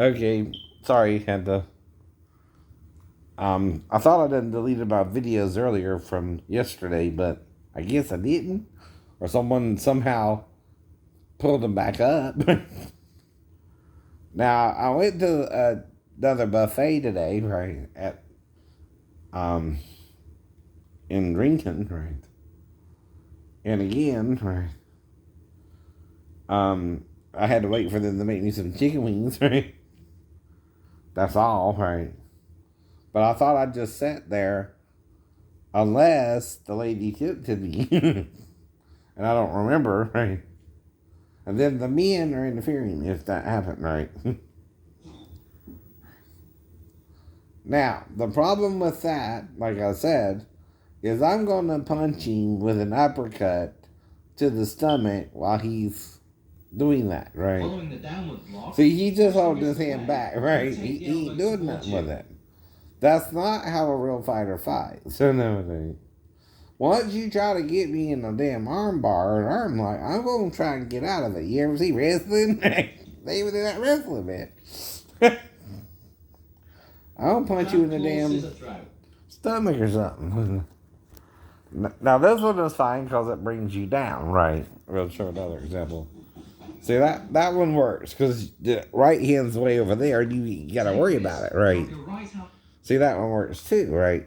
Okay, sorry, had to. I thought I done deleted my videos earlier from yesterday, but I guess I didn't, or someone somehow pulled them back up. Now I went to another buffet today, right at um in Rington, right, and again, right. I had to wait for them to make me some chicken wings, right. That's all, right. But I thought I'd just sat there unless the lady tipped to me. And I don't remember, right? And then the men are interfering if that happened, right? Now, the problem with that, like I said, is I'm going to punch him with an uppercut to the stomach while he's doing that, right? Following the downward block, see, he just holding his hand back, right? He ain't doing nothing with it. That's not how a real fighter fights. So no. Once you try to get me in a damn arm bar or an arm lock, I'm going to try and get out of it. You ever see wrestling? They even do that wrestling, man. I'll punch you in the damn stomach or something. Now, this one is fine because it brings you down, right? We'll show another example. See, that one works because the right hand's way over there and you got to worry about it, right? See, that one works too, right?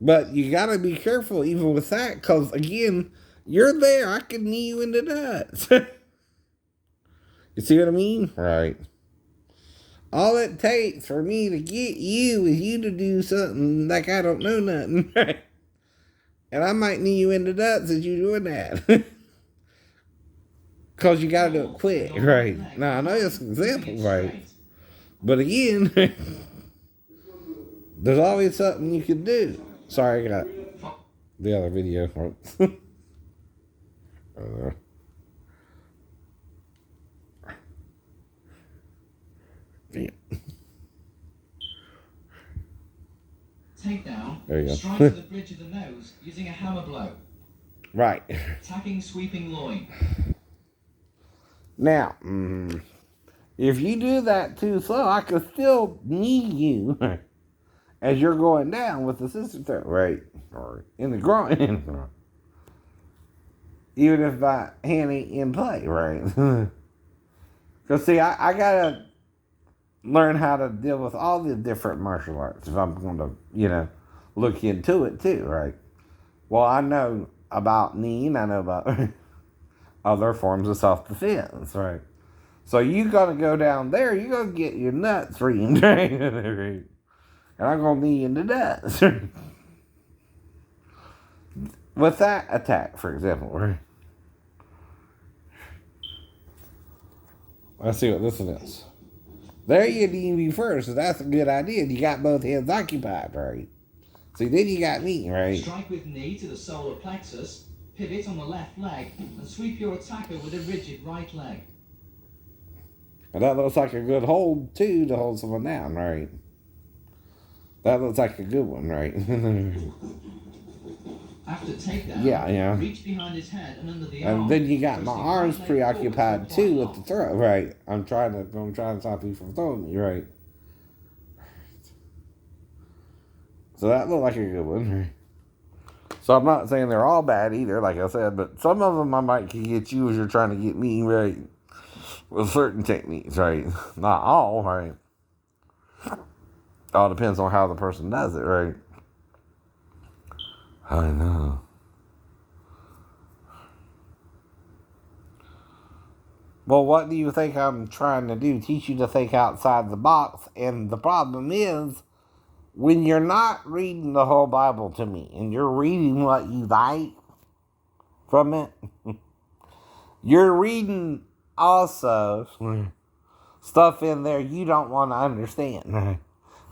But you got to be careful even with that because, again, you're there. I can knee you in the nuts. You see what I mean? Right. All it takes for me to get you is you to do something like I don't know nothing. And I might knee you in the nuts as you doing that. Because you got to do it quick, right? Now, I know it's an example, right? But again, there's always something you can do. Sorry, I got the other video. Yeah. Takedown. There you go. Strike to the bridge of the nose using a hammer blow. Right. Attacking sweeping loin. Now, if you do that too slow, I can still knee you as you're going down with the sister throat, right? Or in the groin. Even if my hand ain't in play, right? Because, see, I got to learn how to deal with all the different martial arts if I'm going to, look into it too, right? Well, I know about kneeing, I know about other forms of self-defense, right? So you got to go down there, you got to get your nuts reamed, right? And I'm going to knee you in the nuts. With that attack, for example, right? Let's see what this one is. There you need me first, so that's a good idea. You got both hands occupied, right? See, then you got me, right? Strike with knee to the solar plexus, pivot on the left leg, and sweep your attacker with a rigid right leg. And that looks like a good hold, too, to hold someone down, right? That looks like a good one, right? After takedown, yeah. reach behind his head and under the arm. And then you got my arms preoccupied, too, with the throw, right? I'm trying to stop you from throwing me, right? So that looked like a good one, right? So I'm not saying they're all bad either, like I said, but some of them I might can get you as you're trying to get me, right? With certain techniques, right? Not all, right? All depends on how the person does it, right? I know. Well, what do you think I'm trying to do? Teach you to think outside the box. And the problem is, when you're not reading the whole Bible to me, and you're reading what you like from it, you're reading also stuff in there you don't want to understand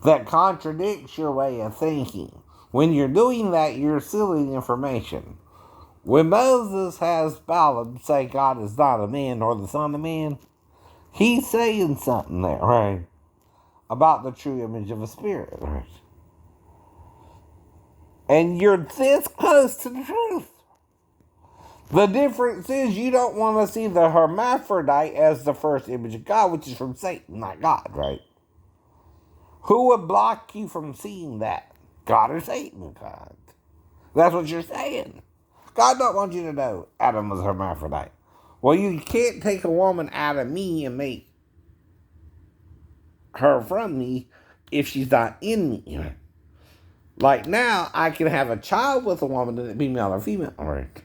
that contradicts your way of thinking. When you're doing that, you're stealing information. When Moses has Balaam say God is not a man or the son of man, he's saying something there, right? About the true image of a spirit, right? And you're this close to the truth. The difference is you don't want to see the hermaphrodite as the first image of God, which is from Satan, not God, right? Who would block you from seeing that? God or Satan? God. That's what you're saying. God don't want you to know Adam was a hermaphrodite. Well, you can't take a woman out of me and make her from me if she's not in me. Like now, I can have a child with a woman and it be male or female, right?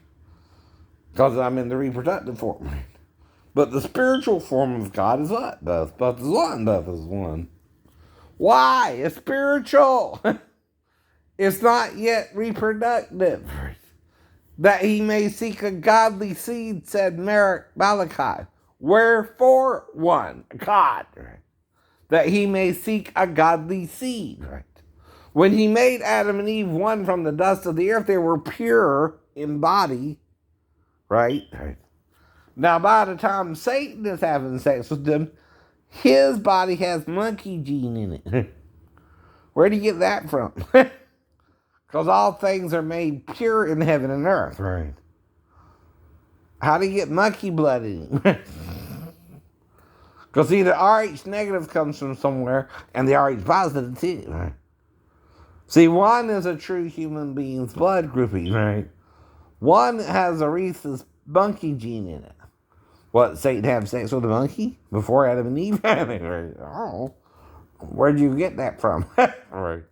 Because I'm in the reproductive form, right? But the spiritual form of God is what? Both is one, both is one. Why? It's spiritual. It's not yet reproductive. That he may seek a godly seed, said Malachi. Wherefore one? God. Right? That he may seek a godly seed. Right? When he made Adam and Eve one from the dust of the earth, they were pure in body. Right? Now, by the time Satan is having sex with them, his body has monkey gene in it. Where do you get that from? Because all things are made pure in heaven and earth. Right. How do you get monkey blood in him? Because see, the RH negative comes from somewhere, and the RH positive too. Right? See, one is a true human being's blood grouping. Right. One has a rhesus monkey gene in it. What, Satan have sex with a monkey before Adam and Eve? Oh, where'd you get that from? Right.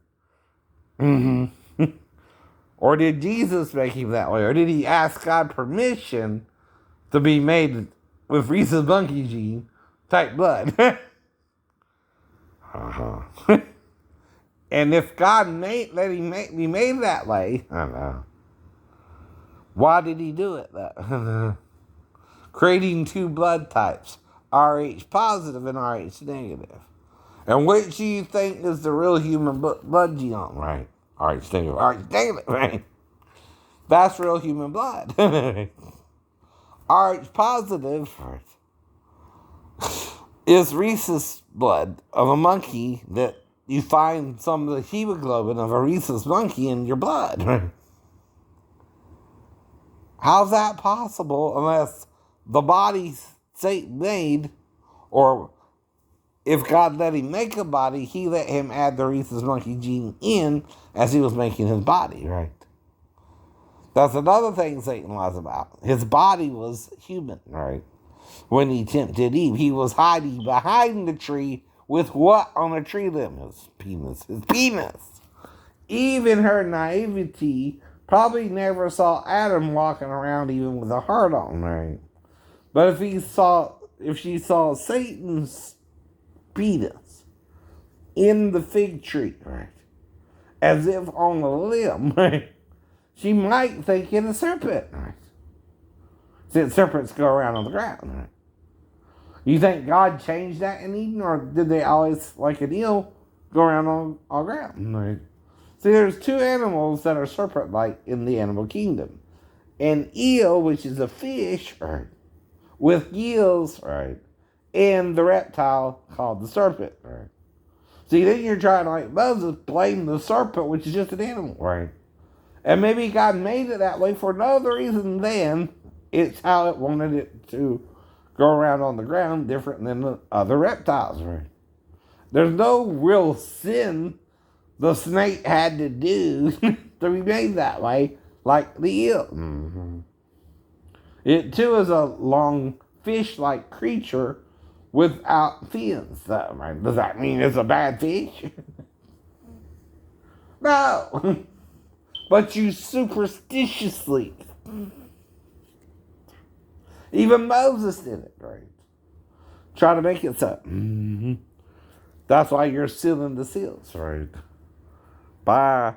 Mm-hmm. Or did Jesus make him that way? Or did he ask God permission to be made with rhesus monkey gene type blood? Uh-huh. And if God let him be made that way, I don't know. Why did he do it though? Creating two blood types, Rh positive and Rh negative. And which do you think is the real human blood genome, right? Rh negative, Rh negative, right? That's real human blood. Rh positive is rhesus blood of a monkey that you find some of the hemoglobin of a rhesus monkey in your blood. How's that possible unless the body Satan made, or if God let him make a body, he let him add the rhesus monkey gene in as he was making his body, right? That's another thing Satan lies about. His body was human, right? When he tempted Eve, he was hiding behind the tree with what on a tree limb? His penis. His penis. Eve, in her naivety, probably never saw Adam walking around even with a heart on, right? But if she saw Satan's penis in the fig tree, right, as if on a limb, right, she might think it a serpent, right? Since serpents go around on the ground, right? You think God changed that in Eden, or did they always, like an eel, go around on the ground? Right. See, there's two animals that are serpent-like in the animal kingdom. An eel, which is a fish, right, with gills, right, and the reptile called the serpent, right. See, then you're trying to, like Moses, blame the serpent, which is just an animal, right. And maybe God made it that way for no other reason than it's how it wanted it to go around on the ground, different than the other reptiles, right? There's no real sin the snake had to do to be made that way, like the eel. Mm-hmm. It too is a long fish-like creature without fins, though, right? Does that mean it's a bad fish? No. But you superstitiously. Even Moses did it, right? Try to make it so. Mm-hmm. That's why you're sealing the seals, right? Bye.